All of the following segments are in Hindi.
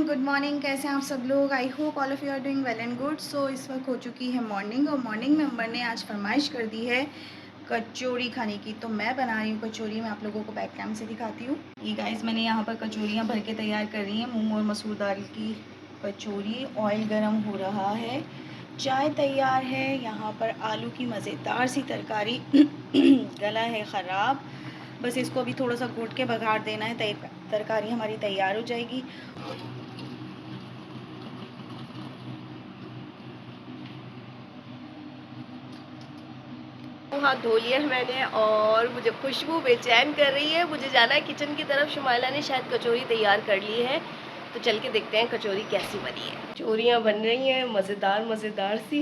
Good morning. कैसे हैं आप सब लोग? I hope all of you are doing well and good. So इस वक्त हो चुकी है मॉर्निंग और मॉर्निंग में अंबर ने आज फरमाइश कर दी है कचौड़ी खाने की। तो मैं बना रही हूँ कचौड़ी। मैं आप लोगों को बैक कैम से दिखाती हूँ। ये गाइस मैंने यहाँ पर कचौड़ियाँ भर के तैयार कर रही हैं। मूंग और मसूर दाल की कचौड़ी। ऑयल गर्म हो रहा है, चाय तैयार है। यहाँ पर आलू की मज़ेदार सी तरकारी गला है ख़राब, बस इसको अभी थोड़ा सा घोट के बघार देना है, तरकारी हमारी तैयार हो जाएगी। हाथ धो लिया है मैंने और मुझे खुशबू बेचैन कर रही है। मुझे जाना है किचन की तरफ। शुमाइला ने शायद कचौरी तैयार कर ली है, तो चल के देखते हैं कचौरी कैसी बनी है। कचौरियाँ बन रही हैं मज़ेदार मज़ेदार सी।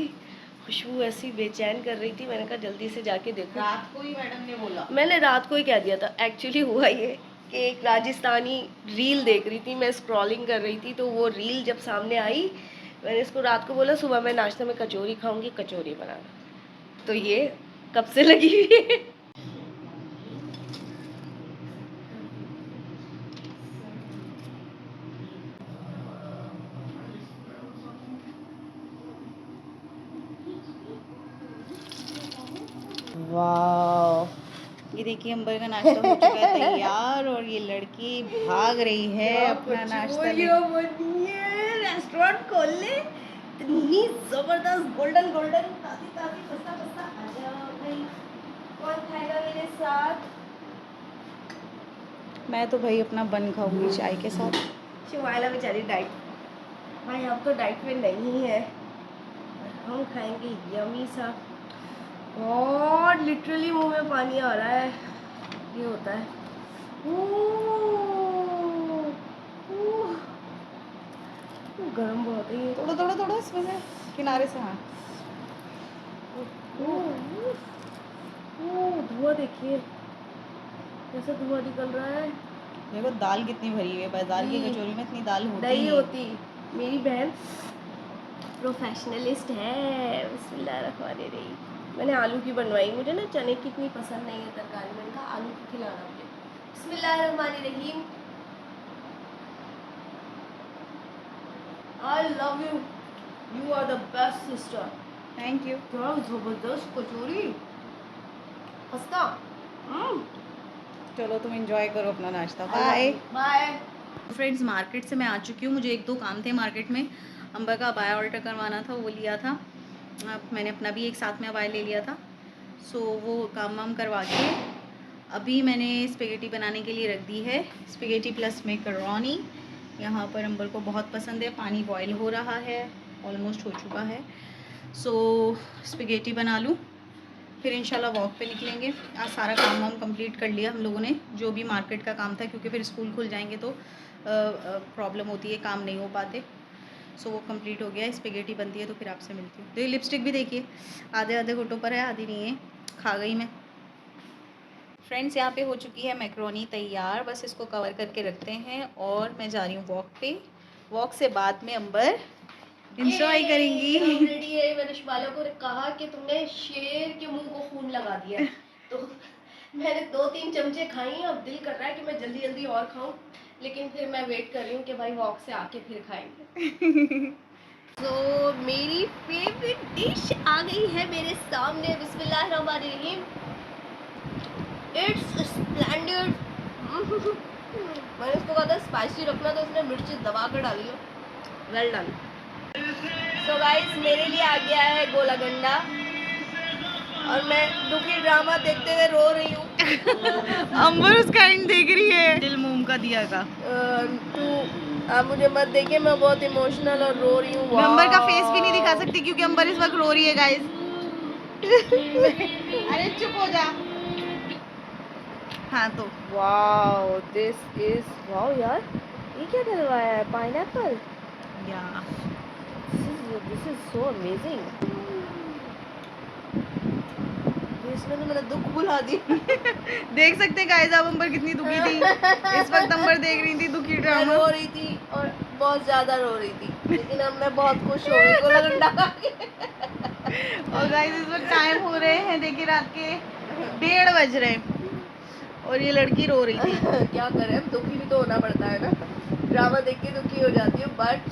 खुशबू ऐसी बेचैन कर रही थी, मैंने कहा जल्दी से जाके देखो। रात को ही मैडम ने बोला, मैंने रात को ही कह दिया था। एक्चुअली हुआ ये कि एक राजस्थानी रील देख रही थी, मैं स्क्रॉलिंग कर रही थी, तो वो रील जब सामने आई मैंने इसको रात को बोला सुबह मैं नाश्ते में कचौरी खाऊंगी, कचौरी बनाना। तो ये कब से लगी हुई है। वाह, ये देखिए अंबर का नाश्ता हो चुका है तैयार और ये लड़की भाग रही है अपना नाश्ता रेस्टोरेंट खोल ले। इतनी जबरदस्त गोल्डन गोल्डन ताज़ी ताज़ी पस्ता पस्ता। आ जाओ भाई, कौन खाएगा मेरे साथ? मैं तो भाई अपना बन खाऊंगी चाय के साथ। शुमाइला बेचारी डाइट, भाई हम तो डाइट में नहीं है, हम खाएंगे यमी सा। और लिटरली मुंह में पानी आ रहा है। ये होता है गरम बहुत है ये। थोड़ा थोड़ा थोड़ा इसमें से किनारे से। हाँ, धुआं देखिए कैसे धुआं निकल रहा है। देखो दाल कितनी भरी हुई है। बाजार की कचौरी में इतनी दाल होती नहीं नहीं होती। मेरी बहन प्रोफेशनलिस्ट है। बिस्मिल्लाहिर्रहमानिर्रहीम। मैंने आलू की बनवाई, मुझे ना चने की इतनी पसंद नहीं है तरकारी, मैंने कहा आलू की खिलाना मुझे। बिस्मिल्लाहिर्रहमानिर्रहीम। I love you, you are the best sister. Thank you. क्या जबरदस्त कचौरी पस्ता। चलो तुम एंजॉय करो अपना नाश्ता। Bye bye. फ्रेंड्स, मार्केट से मैं आ चुकी हूँ। मुझे एक दो काम थे मार्केट में। अंबर का अबाया ऑल्टर करवाना था, वो लिया था। मैंने अपना भी एक साथ में अबाया ले लिया था। सो वो काम वाम करवा के अभी मैंने स्पेगेटी बनाने के लिए रख दी है। Spaghetti plus macaroni. यहाँ पर अंबर को बहुत पसंद है। पानी बॉयल हो रहा है, ऑलमोस्ट हो चुका है। सो स्पेगेटी बना लूँ, फिर इंशाल्लाह वॉक पे निकलेंगे। आज सारा काम वाम कंप्लीट कर लिया हम लोगों ने, जो भी मार्केट का काम था, क्योंकि फिर स्कूल खुल जाएंगे तो प्रॉब्लम होती है, काम नहीं हो पाते। सो वो कंप्लीट हो गया। स्पेगेटी बनती है तो फिर आपसे मिलती हूँ। तो ये लिपस्टिक भी देखिए आधे आधे घुटों पर है, आधी नहीं है, खा गई मैं। फ्रेंड्स, यहाँ पे हो चुकी है मैक्रोनी तैयार। बस इसको कवर करके रखते हैं और मैं जा रही हूँ वॉक पे। वॉक से बाद में अंबर इंजॉय करेंगी। रेडी है। मैंने शुमाइला को कहा कि तुमने शेर के मुंह को खून लगा दिया है, तो मैंने 2-3 चमचे खाई। अब दिल कर रहा है कि मैं जल्दी जल्दी और खाऊं, लेकिन फिर मैं वेट कर रही हूँ कि भाई वॉक से आके फिर खाएंगे। तो मेरी फेवरेट डिश आ गई है मेरे सामने। बिस्मिल्लाहिर्रहमानिर्रहीम। It's splendid. मैंने उसको कहा था स्पाइसी रखना, तो उसने मिर्ची दबा कर डाली है। Well done. सो गाइस, मेरे लिए आ गया है गोला गंडा और मैं दुखी ड्रामा देखते हुए रो रही हूँ। अंबर उसका एंड देख रही है। दिल मोम का दिया का। आप मुझे मत देखिए, मैं बहुत इमोशनल और रो रही हूँ। मैं अंबर का फेस भी नहीं दिखा सकती क्योंकि अंबर इस वक्त रो रही है गाइस। अरे चुप हो जा। हाँ तो वाओ, दिस इज वाओ यार, ये क्या डलवाया है? पाइनएप्पल। या दिस इज सो अमेजिंग। इसने तो मेरा दुख भुला दी। देख सकते हैं गाइस आप अंबर कितनी दुखी थी। इस वक्त अंबर देख रही थी दुखी मैं ड्रामा। रो रही थी और बहुत ज्यादा रो रही थी, लेकिन अब मैं बहुत खुश हो गई गोला गंडा खा के। और गाइस इस वक्त टाइम हो रहे हैं, देखिए रात के 1:30 बज रहे हैं और ये लड़की रो रही थी। क्या करें, अब दुखी भी तो होना पड़ता है ना। ड्रामा देख के दुखी हो जाती हूँ, बट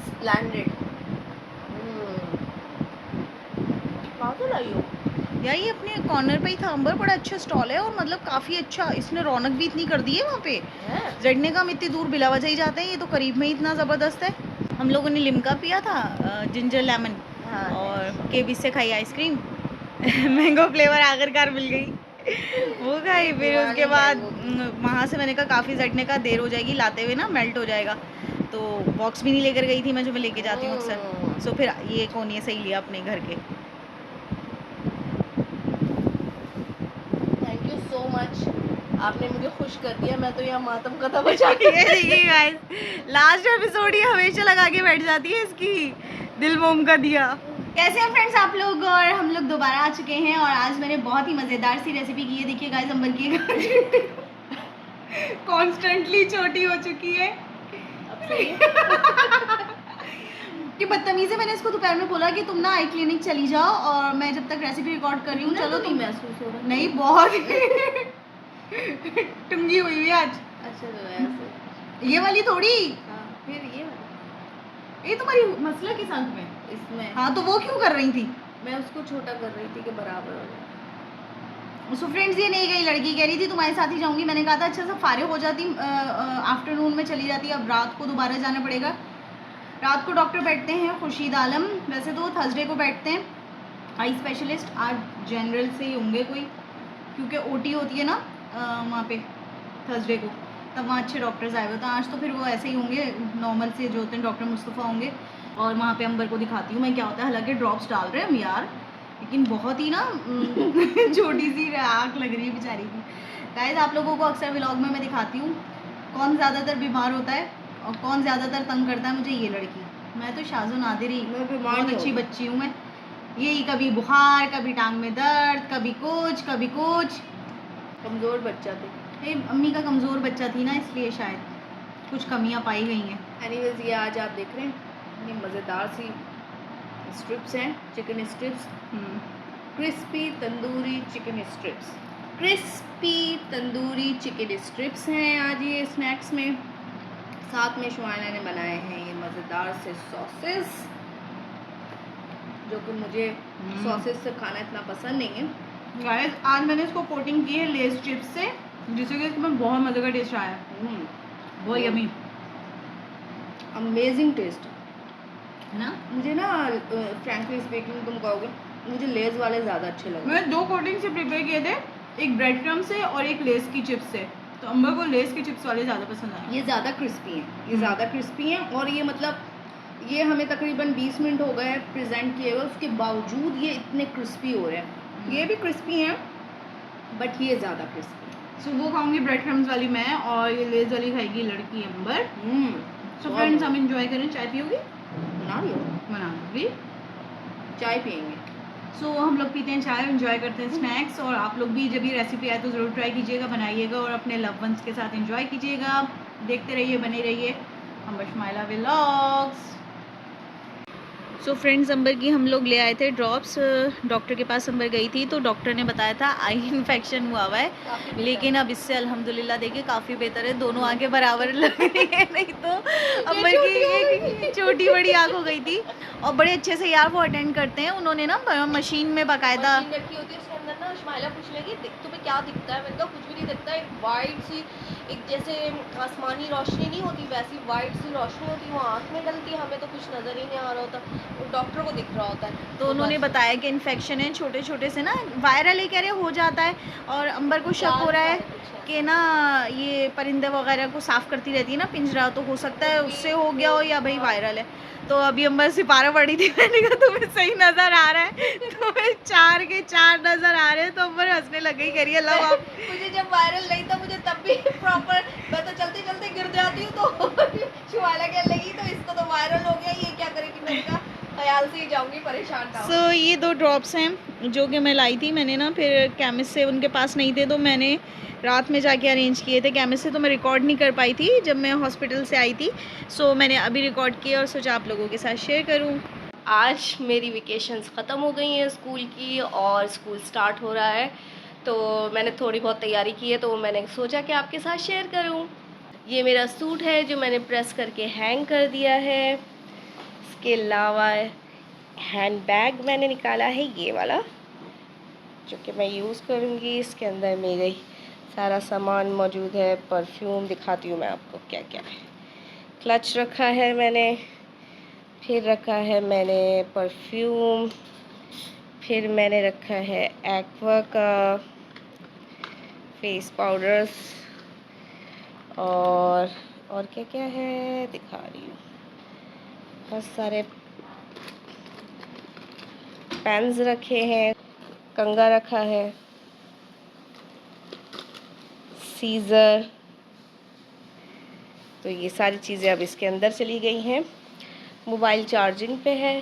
स्प्लेंडेड। कहाँ से लाई हो? यार ये अपने कॉर्नर पे ही था अंबर, बड़ा अच्छा स्टॉल है और मतलब काफ़ी अच्छा, इसने रौनक भी इतनी कर दी है वहाँ पे। जड़ने का हम इतनी दूर बिला वजह ही जाते हैं, ये तो करीब में ही इतना ज़बरदस्त है। हम लोगों ने लिमका पिया था, जिंजर लेमन, हाँ, और केबीस से खाई आइसक्रीम। मैंगो फ्लेवर आखिरकार मिल गई, वो खाई। फिर उसके बाद वहाँ से मैंने कहा काफ़ी जटने का देर हो जाएगी, लाते हुए ना मेल्ट हो जाएगा, तो बॉक्स भी नहीं लेकर गई थी मैं, जो मैं लेके जाती हूँ अक्सर। सो फिर ये कोनिए से ही लिया अपने घर के। थैंक यू सो मच, आपने मुझे खुश कर दिया। मैं तो यहाँ मातम कथा बचा के ये देखिए गाइस, लास्ट एपिसोड ये हमेशा लगा के बैठ जाती है इसकी, दिल मोम का दिया। कैसे हैं फ्रेंड्स आप लोग? और हम लोग दोबारा आ चुके हैं और आज मैंने बहुत ही मज़ेदार सी रेसिपी की है। देखिए गाइस, अंबर की कॉन्स्टेंटली छोटी हो चुकी है। अब सही है। कि बदतमीजी, मैंने इसको दोपहर में बोला कि तुम ना आई क्लिनिक चली जाओ और मैं जब तक रेसिपी रिकॉर्ड कर रही हूँ, चलो तुम। महसूस हो रहा? नहीं, बहुत टंगी हुई हुई आज। अच्छा, तो ऐसे ये वाली थोड़ी, फिर ये वाला। ये तुम्हारी मसला किस अंक में? इसमें हाँ, तो वो क्यों कर रही थी? मैं उसको छोटा कर रही थी कि बराबर हो जाए। सो फ्रेंड्स, ये नहीं गई लड़की, कह रही थी तुम्हारे साथ ही जाऊंगी। मैंने कहा था अच्छा सा फारिग हो जाती, आफ्टरनून में चली जाती, अब रात को दोबारा जाना पड़ेगा। रात को डॉक्टर बैठते हैं खुर्शीद आलम, वैसे तो थर्सडे को बैठते हैं आई स्पेशलिस्ट। आज जनरल से ही होंगे कोई, क्योंकि ओटी होती है ना वहाँ पे थर्सडे को, तब वहाँ अच्छे डॉक्टर्स आए हुए। तो आज तो फिर वो ऐसे ही होंगे, नॉर्मल से जो होते हैं, डॉक्टर मुस्तफ़ा होंगे। और वहाँ पे अंबर को दिखाती हूँ मैं क्या होता है। हालांकि ड्रॉप्स डाल रहे हैं हम यार, लेकिन बहुत ही ना छोटी सी आँख लग रही है बेचारी की। गाइस, आप लोगों को अक्सर व्लॉग में मैं दिखाती हूँ कौन ज़्यादातर बीमार होता है और कौन ज़्यादातर तंग करता है मुझे। ये लड़की, मैं तो शाज़ो नादिरी, बहुत अच्छी बच्ची हूँ मैं। यही कभी बुखार, कभी टांग में दर्द, कभी कुछ। कमज़ोर बच्चा थे। अम्मी का कमज़ोर बच्चा थी ना, इसलिए शायद कुछ कमियां पाई गई हैं। एनीवेज, ये आज आप देख रहे हैं, ये मज़ेदार सी स्ट्रिप्स हैं, chicken strips, crispy tandoori chicken strips. Crispy tandoori chicken strips हैं आज ये स्नैक्स में। साथ में शुआना ने बनाए हैं ये मज़ेदार से सॉसेस, जो कि मुझे सॉसेस से खाना इतना पसंद नहीं है। गाइस, आज मैंने इसको कोटिंग की है लेस चिप्स से, जिससे कि इसमें बहुत मज़े का टेस्ट आया है। बहुत यमी, अमेजिंग टेस्ट ना। मुझे ना फ्रैंकली स्पीकिंग, तुम कहोगे मुझे लेज़ वाले ज़्यादा अच्छे लगे। मैंने 2 कोटिंग से प्रिपेयर किए थे, एक ब्रेड क्रम्ब से और एक लेस की चिप्स से। तो अंबर को लेस के चिप्स वाले ज़्यादा पसंद आए। ये ज़्यादा क्रिस्पी हैं, ये ज़्यादा क्रिस्पी हैं, और ये मतलब ये हमें तकरीबन 20 मिनट हो गए प्रेजेंट किए हुए, उसके बावजूद ये इतने क्रिस्पी हो रहे हैं। ये भी क्रिस्पी हैं, बट ये ज़्यादा क्रिस्पी है। सो वो खाऊंगी ब्रेड क्रम्स वाली मैं, और ये लेस वाली खाएगी लड़की अंबर। सो फ्रेंड्स, हम इंजॉय करें। चाय पियोगी? बना लियो, बना भी। चाय पियेंगे। सो हम लोग पीते हैं चाय, एंजॉय करते हैं स्नैक्स। और आप लोग भी जब ये रेसिपी आए तो ज़रूर ट्राई कीजिएगा, बनाइएगा और अपने लव वंस के साथ एंजॉय कीजिएगा। देखते रहिए, बने रहिए अंबर शमाइला व्लॉग्स। सो फ्रेंड्स, अंबर की हम लोग ले आए थे ड्रॉप्स, डॉक्टर के पास अंबर गई थी तो डॉक्टर ने बताया था आई इन्फेक्शन हुआ हुआ है, लेकिन अब इससे अल्हम्दुलिल्लाह देखिए काफ़ी बेहतर है। दोनों आंखें बराबर लग रही है, नहीं तो अंबर की छोटी बड़ी आँख हो गई थी। और बड़े अच्छे से यार वो अटेंड करते हैं, उन्होंने ना मशीन में बाकायदा रखी होती है, उसके अंदर ना शमाइला पूछ लेगी तुम्हें क्या दिखता है। मैंने कहा कुछ भी नहीं दिखता, एक वाइट सी, एक जैसे आसमानी रोशनी नहीं होती वैसी वाइट सी रोशनी होती है, वो आँख में डलती है, हमें तो कुछ नज़र ही नहीं आ रहा होता, वो डॉक्टर को दिख रहा होता है। तो उन्होंने बताया कि इन्फेक्शन है, छोटे छोटे से ना वायरल है, कह रहे हो जाता है। और अंबर को शक हो रहा है कि ना ये परिंदे वगैरह को साफ़ करती रहती है ना पिंजरा, तो हो सकता है उससे हो गया हो या भाई वायरल है। तो अभी अंबर सिपारा पड़ी थी, मैंने कहा तुम्हें सही नज़र आ रहा है, तुम्हें 4 के 4 नज़र आ रहे हैं। तो अंबर हंसने लग गई, कह रही है लो आप। मुझे जब वायरल नहीं था मुझे तब भी प्रॉपर, मैं तो चलते चलते गिर जाती हूँ, तो शुआला कहने लगी तो इसको तो वायरल हो गया, ये क्या करेगी। मैंने कहा ख्याल से ही जाऊंगी, परेशान ना हो। सो ये 2 ड्रॉप्स हैं जो कि मैं लाई थी। मैंने ना फिर केमिस्ट से, उनके पास नहीं थे तो मैंने रात में जाके अरेंज किए थे। केमिस्ट से तो मैं रिकॉर्ड नहीं कर पाई थी जब मैं हॉस्पिटल से आई थी, सो मैंने अभी रिकॉर्ड किया और सोचा आप लोगों के साथ शेयर करूं। आज मेरी वेकेशंस ख़त्म हो गई हैं स्कूल की और स्कूल स्टार्ट हो रहा है, तो मैंने थोड़ी बहुत तैयारी की है, तो मैंने सोचा कि आपके साथ शेयर करूं। ये मेरा सूट है जो मैंने प्रेस करके हैंग कर दिया है। इसके अलावा हैंड बैग मैंने निकाला है ये वाला, जो कि मैं यूज़ करूँगी। इसके अंदर मेरे सारा सामान मौजूद है। परफ्यूम दिखाती हूँ मैं आपको क्या क्या है। क्लच रखा है मैंने, फिर रखा है मैंने परफ्यूम, फिर मैंने रखा है एक्वा का फेस पाउडर्स, और क्या क्या है दिखा रही हूँ। बहुत सारे पेन्स रखे हैं, कंघा रखा है, सीज़र। तो ये सारी चीज़ें अब इसके अंदर चली गई हैं। मोबाइल चार्जिंग पे है।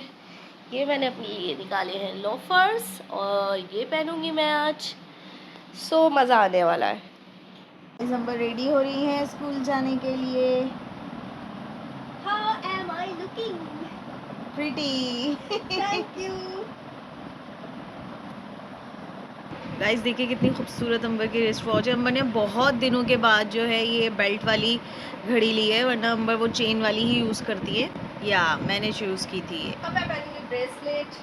ये मैंने अपने लिए निकाले हैं लोफर्स, और ये पहनूंगी मैं आज। सो मज़ा आने वाला है। दिसंबर रेडी हो रही हैं स्कूल जाने के लिए। How am I looking? Pretty. Thank you. Guys देखिए कितनी खूबसूरत अंबर की रिस्ट वॉच है। अंबर ने बहुत दिनों के बाद जो है ये बेल्ट वाली घड़ी ली है, वरना अंबर वो चेन वाली ही यूज़ करती है। या मैंने चूज़ की थी ये। अब मैं पहनूंगी ब्रेसलेट।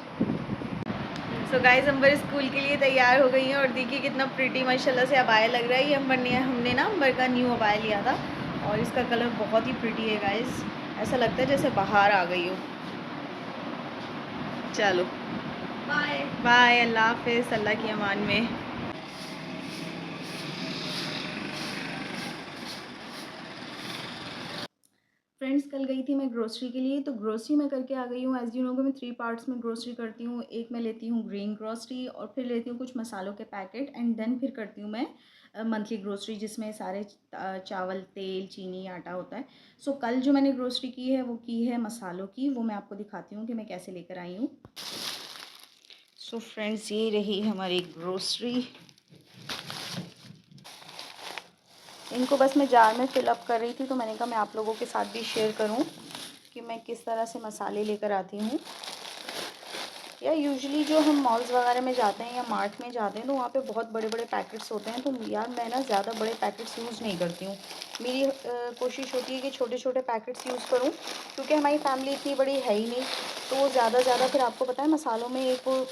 सो गाइस अंबर स्कूल के लिए तैयार हो गई हैं, और देखिए कितना प्रीटी माशाल्लाह से अबाया लग रहा है। ये हमने ना अंबर का न्यू अबाया लिया था, और इसका कलर बहुत ही प्रीटी है गाइस। ऐसा लगता है जैसे बाहर आ गई हो। चलो बाय। बाय, अल्लाह हाफिज़, अल्लाह की अमान में। फ्रेंड्स कल गई थी मैं ग्रोसरी के लिए, तो ग्रोसरी मैं करके आ गई हूँ। एज़ यू नो कि मैं 3 पार्ट्स में ग्रोसरी करती हूँ। एक मैं लेती हूँ ग्रीन ग्रोसरी, और फिर लेती हूँ कुछ मसालों के पैकेट, एंड देन फिर करती हूँ मैं मंथली ग्रोसरी, जिसमें सारे चावल, तेल, चीनी, आटा होता है। सो कल जो मैंने ग्रोसरी की है वो की है मसालों की। वो मैं आपको दिखाती हूँ कि मैं कैसे लेकर आई हूँ। सो फ्रेंड्स ये रही हमारी ग्रोसरी। इनको बस मैं जार में फ़िलअप कर रही थी, तो मैंने कहा मैं आप लोगों के साथ भी शेयर करूं कि मैं किस तरह से मसाले लेकर आती हूं। या यूजुअली जो हम मॉल्स वगैरह में जाते हैं या मार्ट में जाते हैं, तो वहाँ पे बहुत बड़े बड़े पैकेट्स होते हैं। तो यार मैं ना ज़्यादा बड़े पैकेट्स यूज़ नहीं करती हूँ। मेरी कोशिश होती है कि छोटे छोटे पैकेट्स यूज़ करूँ, क्योंकि हमारी फैमिली इतनी बड़ी है ही नहीं। तो ज़्यादा फिर आपको पता है मसालों में एक वो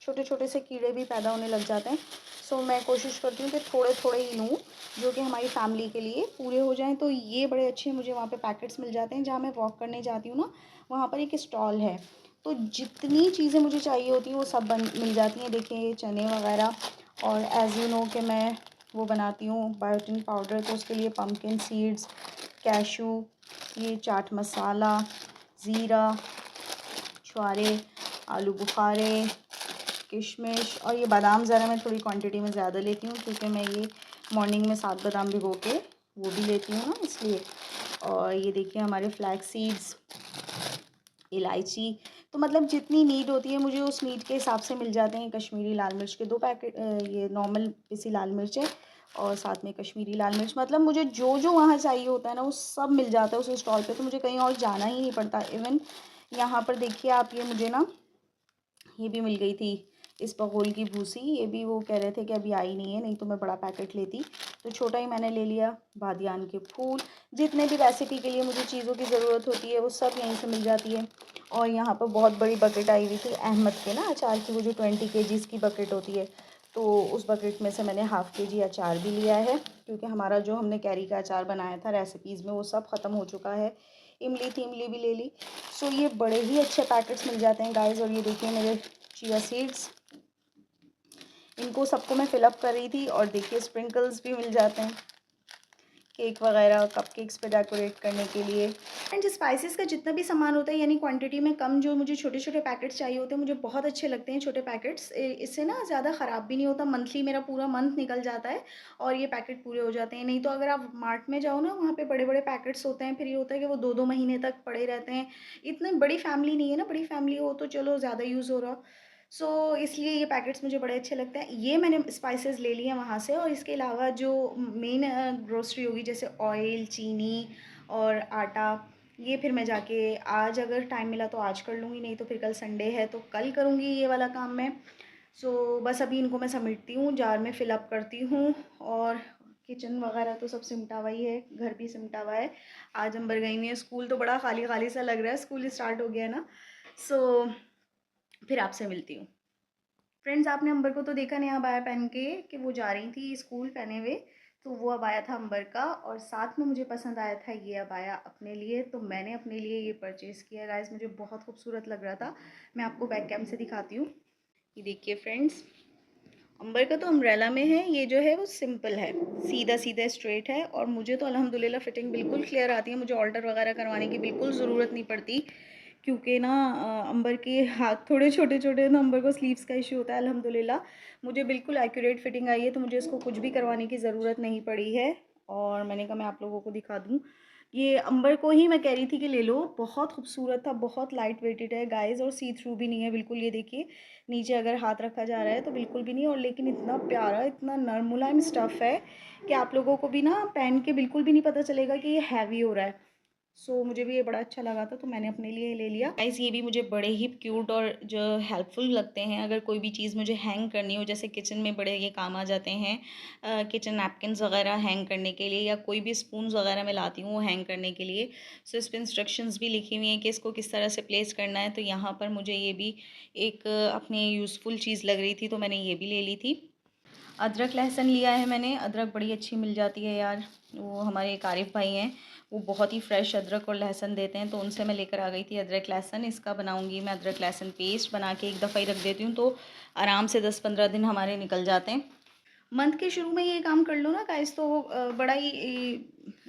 छोटे छोटे से कीड़े भी पैदा होने लग जाते हैं। सो मैं कोशिश करती हूँ कि थोड़े थोड़े ही लूँ, जो कि हमारी फैमिली के लिए पूरे हो जाएं। तो ये बड़े अच्छे मुझे वहाँ पे पैकेट्स मिल जाते हैं। जहाँ मैं वॉक करने जाती हूँ ना, वहाँ पर एक स्टॉल है, तो जितनी चीज़ें मुझे चाहिए होती हैं वो सब मिल जाती हैं। देखिए ये चने वगैरह, और एज़ यू नो कि मैं वो बनाती हूँ बायोटिन पाउडर, तो उसके लिए पम्पकिन सीड्स, कैशू, ये चाट मसाला, ज़ीरा, छुआरे, आलू बुखारे, किशमिश, और ये बादाम ज़रा मैं थोड़ी क्वांटिटी में ज़्यादा लेती हूँ, क्योंकि मैं ये मॉर्निंग में 7 बादाम भिगो के वो भी लेती हूँ ना, इसलिए। और ये देखिए हमारे फ्लैक्स सीड्स, इलायची। तो मतलब जितनी नीड होती है मुझे उस नीड के हिसाब से मिल जाते हैं। कश्मीरी लाल मिर्च के 2 पैकेट, ये नॉर्मल पिसी लाल मिर्च है, और साथ में कश्मीरी लाल मिर्च। मतलब मुझे जो जो वहाँ चाहिए होता है ना वो सब मिल जाता है उस स्टॉल पे, तो मुझे कहीं और जाना ही नहीं पड़ता। इवन यहाँ पर देखिए आप, ये मुझे ना ये भी मिल गई थी इस बगोल की भूसी। ये भी वो कह रहे थे कि अभी आई नहीं है, नहीं तो मैं बड़ा पैकेट लेती। तो छोटा ही मैंने ले लिया। बादियान के फूल, जितने भी रेसिपी के लिए मुझे चीज़ों की ज़रूरत होती है वो सब यहीं से मिल जाती है। और यहाँ पर बहुत बड़ी बकेट आई हुई थी अहमद के ना अचार की, वो जो 20 kgs की बकेट होती है। तो उस बकेट में से मैंने ½ kg अचार भी लिया है, क्योंकि हमारा जो हमने कैरी का अचार बनाया था रेसिपीज़ में वो सब ख़त्म हो चुका है। इमली थी, इमली भी ले ली। सो ये बड़े ही अच्छे पैकेट्स मिल जाते हैं गाइस। और ये देखिए मेरे चिया सीड्स, इनको सबको मैं फ़िलअप कर रही थी। और देखिए स्प्रिंकल्स भी मिल जाते हैं केक वगैरह, कपकेक्स पे डेकोरेट करने के लिए। एंड स्पाइसेस का जितना भी सामान होता है, यानी क्वांटिटी में कम, जो मुझे छोटे छोटे पैकेट्स चाहिए होते हैं, मुझे बहुत अच्छे लगते हैं छोटे पैकेट्स। इससे ना ज़्यादा ख़राब भी नहीं होता। मंथली मेरा पूरा मंथ निकल जाता है और ये पैकेट पूरे हो जाते हैं। नहीं तो अगर आप मार्ट में जाओ ना, वहाँ पे बड़े बड़े पैकेट्स होते हैं, फिर ये होता है कि वो 2-2 महीने तक पड़े रहते हैं। इतनी बड़ी फैमिली नहीं है ना, बड़ी फैमिली हो तो चलो ज़्यादा यूज़ हो रहा। सो इसलिए ये पैकेट्स मुझे बड़े अच्छे लगते हैं। ये मैंने स्पाइसेस ले लिए हैं वहाँ से। और इसके अलावा जो मेन ग्रोसरी होगी, जैसे ऑयल, चीनी और आटा, ये फिर मैं जाके आज अगर टाइम मिला तो आज कर लूँगी, नहीं तो फिर कल संडे है तो कल करूँगी ये वाला काम मैं। सो बस अभी इनको मैं समेटती हूँ, जार में फ़िलअप करती हूँ, और किचन वगैरह तो सब सिमटा हुआ ही है, घर भी सिमटा हुआ है। आज अंबर गई हुई है स्कूल, तो बड़ा खाली खाली सा लग रहा है, स्कूल स्टार्ट हो गया है ना। सो फिर आपसे मिलती हूँ। फ्रेंड्स, आपने अंबर को तो देखा नया अबाया पहन के कि वो जा रही थी स्कूल पहने हुए, तो वो अबाया था अंबर का, और साथ में मुझे पसंद आया था ये अबाया अपने लिए, तो मैंने अपने लिए ये परचेज़ किया गाइस। मुझे बहुत खूबसूरत लग रहा था। मैं आपको बैक कैम से दिखाती हूँ। ये देखिए फ्रेंड्स, अंबर का तो अम्ब्रेला में है, ये जो है वो सिंपल है, सीधा सीधा स्ट्रेट है, और मुझे तो अल्हम्दुलिल्लाह फिटिंग बिल्कुल क्लियर आती है। मुझे ऑल्टर वगैरह करवाने की बिल्कुल ज़रूरत नहीं पड़ती, क्योंकि ना अंबर के हाथ थोड़े छोटे छोटे हैं, तो अंबर को स्लीव्स का इशू होता है। अल्हम्दुलिल्लाह मुझे बिल्कुल एक्यूरेट फिटिंग आई है, तो मुझे इसको कुछ भी करवाने की ज़रूरत नहीं पड़ी है। और मैंने कहा मैं आप लोगों को दिखा दूँ, ये अंबर को ही मैं कह रही थी कि ले लो, बहुत खूबसूरत था, बहुत लाइट वेटेड है गाइस, और सी थ्रू भी नहीं है बिल्कुल। ये देखिए नीचे अगर हाथ रखा जा रहा है तो बिल्कुल भी नहीं, और लेकिन इतना प्यारा, इतना नरम मुलायम स्टफ़ है कि आप लोगों को भी ना पहन के बिल्कुल भी नहीं पता चलेगा कि ये हैवी हो रहा है। सो मुझे भी ये बड़ा अच्छा लगा था, तो मैंने अपने लिए ले लिया गाइस। ये भी मुझे बड़े ही क्यूट और जो हेल्पफुल लगते हैं। अगर कोई भी चीज़ मुझे हैंग करनी हो, जैसे किचन में बड़े ये काम आ जाते हैं, किचन नैपकिन्स वगैरह हैंग करने के लिए, या कोई भी स्पून्स वगैरह मैं लाती हूँ वो हैंग करने के लिए। सो इस पर इंस्ट्रक्शंस भी लिखी हुई हैं कि इसको किस तरह से प्लेस करना है। तो यहाँ पर मुझे ये भी एक अपनी यूज़फुल चीज़ लग रही थी, तो मैंने ये भी ले ली थी। अदरक लहसुन लिया है मैंने, अदरक बड़ी अच्छी मिल जाती है यार। वो हमारे एक आरिफ भाई हैं, वो बहुत ही फ्रेश अदरक और लहसुन देते हैं, तो उनसे मैं लेकर आ गई थी अदरक लहसुन। इसका बनाऊंगी मैं अदरक लहसुन पेस्ट, बना के एक दफ़ा ही रख देती हूँ, तो आराम से 10-15 दिन हमारे निकल जाते हैं। मंथ के शुरू में ये काम कर लो ना गाइस, तो बड़ा ही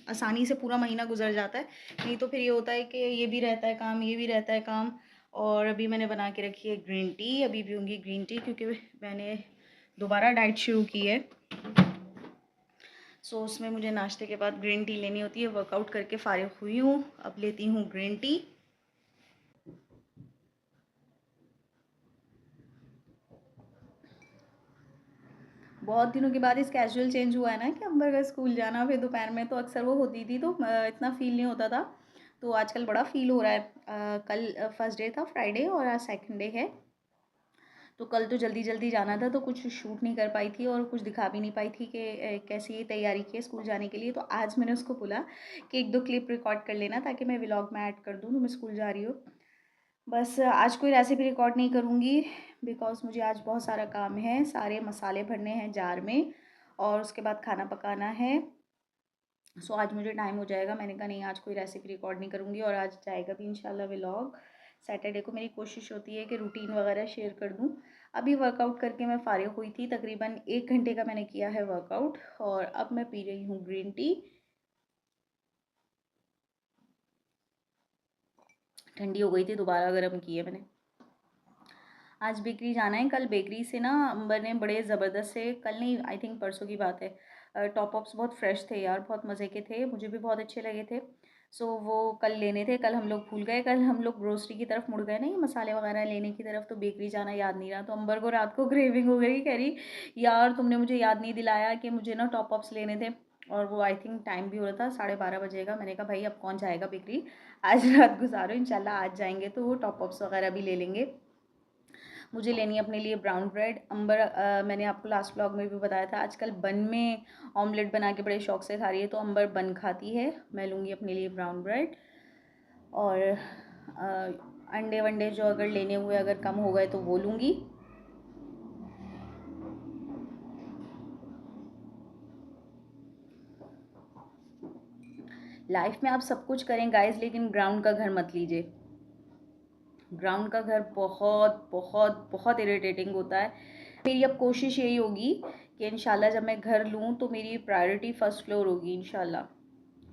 आसानी से पूरा महीना गुजर जाता है। नहीं तो फिर ये होता है कि ये भी रहता है काम, ये भी रहता है काम। और अभी मैंने बना के रखी है ग्रीन टी, अभी पीऊँगी ग्रीन टी, क्योंकि मैंने दोबारा डाइट शुरू की है। सो उसमें मुझे नाश्ते के बाद ग्रीन टी लेनी होती है। वर्कआउट करके फ़ारिग हुई हूँ, अब लेती हूँ ग्रीन टी। बहुत दिनों के बाद इस कैजुअल चेंज हुआ है ना कि अंबर का स्कूल जाना, फिर दोपहर में तो अक्सर वो होती थी, तो इतना फ़ील नहीं होता था। तो आजकल बड़ा फ़ील हो रहा है। कल फर्स्ट डे था, फ्राइडे, और आज सेकंड डे है। तो कल तो जल्दी जल्दी जाना था, तो कुछ शूट नहीं कर पाई थी और कुछ दिखा भी नहीं पाई थी कि कैसी तैयारी की है स्कूल जाने के लिए। तो आज मैंने उसको बोला कि एक दो क्लिप रिकॉर्ड कर लेना, ताकि मैं व्लॉग में ऐड कर दूँ तो मैं स्कूल जा रही हूँ। बस आज कोई रेसिपी रिकॉर्ड नहीं करूँगी, बिकॉज़ मुझे आज बहुत सारा काम है। सारे मसाले भरने हैं जार में, और उसके बाद खाना पकाना है। सो आज मुझे टाइम हो जाएगा। मैंने कहा नहीं, आज कोई रेसिपी रिकॉर्ड नहीं करूँगी, और आज जाएगा भी इंशाल्लाह व्लॉग। सैटरडे को मेरी कोशिश होती है कि रूटीन वगैरह शेयर कर दूँ। अभी वर्कआउट करके मैं फ़ारिग हुई थी, तकरीबन 1 घंटे का मैंने किया है वर्कआउट, और अब मैं पी रही हूँ ग्रीन टी। ठंडी हो गई थी, दोबारा गर्म की है मैंने। आज बेकरी जाना है। कल बेकरी से ना अंबर ने बड़े ज़बरदस्त से, कल नहीं, आई थिंक परसों की बात है, टॉप अप्स बहुत फ्रेश थे यार, बहुत मज़े के थे, मुझे भी बहुत अच्छे लगे थे। सो वो कल लेने थे, कल हम लोग भूल गए। कल हम लोग ग्रोसरी की तरफ मुड़ गए ना, ये मसाले वगैरह लेने की तरफ, तो बेकरी जाना याद नहीं रहा। तो अंबर को रात को क्रेविंग हो गई, कह रही यार तुमने मुझे याद नहीं दिलाया कि मुझे ना टॉप अप्स लेने थे। और वो आई थिंक टाइम भी हो रहा था 12:30 बजे का। मैंने कहा भाई अब कौन जाएगा बेकरी, आज रात गुजारो, इंशाल्लाह आज जाएंगे तो वो टॉप अप्स वगैरह भी ले लेंगे। मुझे लेनी है अपने लिए ब्राउन ब्रेड। अंबर मैंने आपको लास्ट व्लॉग में भी बताया था, आजकल बन में ऑमलेट बना के बड़े शौक से खा रही है, तो अंबर बन खाती है। मैं लूँगी अपने लिए ब्राउन ब्रेड। और अंडे वंडे जो अगर लेने हुए, अगर कम हो गए तो वो लूँगी। लाइफ में आप सब कुछ करें गाइस, लेकिन ग्राउंड का घर मत लीजिए। ग्राउंड का घर बहुत बहुत बहुत इरिटेटिंग होता है। मेरी अब कोशिश यही होगी कि इंशाल्लाह जब मैं घर लूँ तो मेरी प्रायोरिटी फर्स्ट फ्लोर होगी इंशाल्लाह।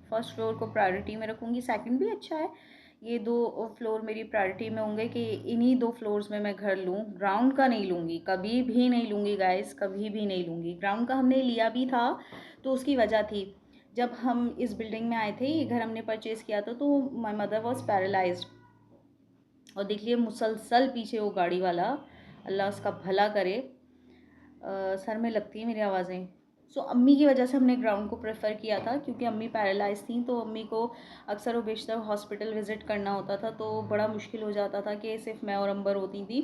फर्स्ट फ्लोर को प्रायोरिटी में रखूँगी, सेकंड भी अच्छा है। ये 2 फ्लोर मेरी प्रायोरिटी में होंगे कि इन्हीं 2 फ्लोर्स में मैं घर लूँ। ग्राउंड का नहीं लूँगी, कभी भी नहीं लूँगी गाइस, कभी भी नहीं लूँगी। ग्राउंड का हमने लिया भी था तो उसकी वजह थी, जब हम इस बिल्डिंग में आए थे, ये घर हमने परचेज़ किया था, तो माय मदर वाज़ पैरालाइज्ड, और देख लिए मुसलसल पीछे वो गाड़ी वाला, अल्लाह उसका भला करे। सर में लगती है मेरी आवाज़ें। सो अम्मी की वजह से हमने ग्राउंड को प्रेफर किया था, क्योंकि अम्मी पैरालाइज थी, तो अम्मी को अक्सर व बेशतर हॉस्पिटल विज़िट करना होता था, तो बड़ा मुश्किल हो जाता था कि सिर्फ मैं और अंबर होती थी।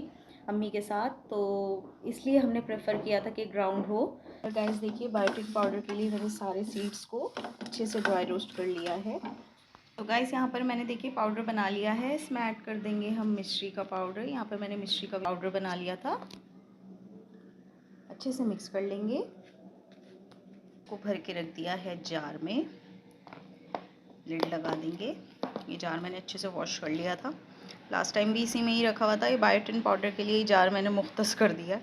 अम्मी के साथ, तो इसलिए हमने प्रेफर किया था कि ग्राउंड हो। और गाइस देखिए, बायोटिक पाउडर के लिए मैंने सारे सीड्स को अच्छे से ड्राई रोस्ट कर लिया है। तो गाइस यहाँ पर मैंने देखिए पाउडर बना लिया है। इसमें ऐड कर देंगे हम मिश्री का पाउडर। यहाँ पर मैंने मिश्री का पाउडर बना लिया था। अच्छे से मिक्स कर लेंगे। को भर के रख दिया है जार में, लिड लगा देंगे। ये जार मैंने अच्छे से वॉश कर लिया था, लास्ट टाइम भी इसी में ही रखा हुआ था। ये बायोटिन पाउडर के लिए जार मैंने मुख्तस कर दिया।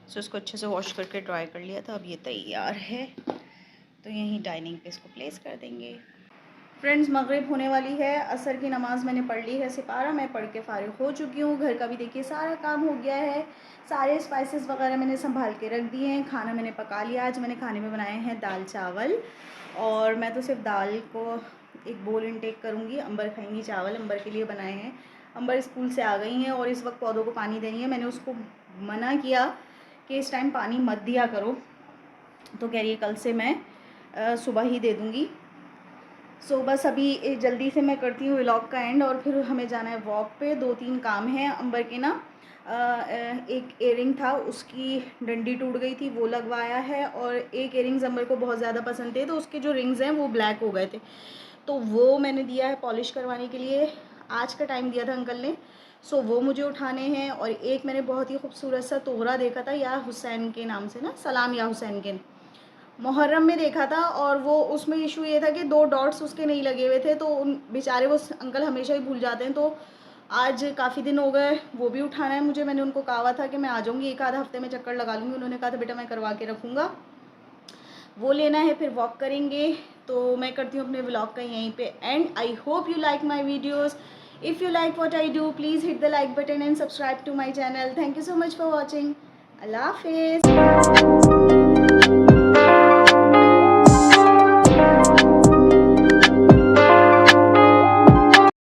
सो इसको अच्छे से वॉश करके ड्राई कर लिया था। अब ये तैयार है, तो यहीं डाइनिंग पे इसको प्लेस कर देंगे। फ्रेंड्स, मगरिब होने वाली है, असर की नमाज़ मैंने पढ़ ली है, सिपारा मैं पढ़ के फ़ारिग हो चुकी हूँ। घर का भी देखिए सारा काम हो गया है, सारे स्पाइसेस वगैरह मैंने संभाल के रख दिए हैं। खाना मैंने पका लिया। आज मैंने खाने में बनाए हैं दाल चावल, और मैं तो सिर्फ दाल को एक बोल इनटेक करूँगी। अंबर खाएंगी चावल, अंबर के लिए बनाए हैं। अंबर स्कूल से आ गई हैं और इस वक्त पौधों को पानी देनी है। मैंने उसको मना किया कि इस टाइम पानी मत दिया करो, तो कह रही है कल से मैं सुबह ही दे दूँगी। सो बस अभी जल्दी से मैं करती हूँ व्लॉग का एंड, और फिर हमें जाना है वॉक पे। 2-3 काम हैं। अंबर के ना एक एयरिंग था, उसकी डंडी टूट गई थी, वो लगवाया है। और एक एयरिंग्स अंबर को बहुत ज़्यादा पसंद थे, तो उसके जो रिंग्स हैं वो ब्लैक हो गए थे, तो वो मैंने दिया है पॉलिश करवाने के लिए। आज का टाइम दिया था अंकल ने, सो वो मुझे उठाने हैं। और एक मैंने बहुत ही खूबसूरत सा तोहरा देखा था, या हुसैन के नाम से ना, सलाम या हुसैन के, मुहर्रम में देखा था। और वो उसमें इशू ये था कि 2 डॉट्स उसके नहीं लगे हुए थे, तो उन बेचारे वो अंकल हमेशा ही भूल जाते हैं। तो आज काफ़ी दिन हो गए, वो भी उठाना है मुझे। मैंने उनको कहा हुआ था कि मैं आ जाऊँगी, 1 आध हफ्ते में चक्कर लगा लूँगी। उन्होंने कहा था बेटा मैं करवा के रखूँगा, वो लेना है, फिर वॉक करेंगे। तो मैं करती हूँ अपने व्लॉग का यहीं पे end. I hope you like my videos. If you like what I do, please hit the like button and subscribe to my channel. Thank you so much for watching. अल्लाह हाफिज़।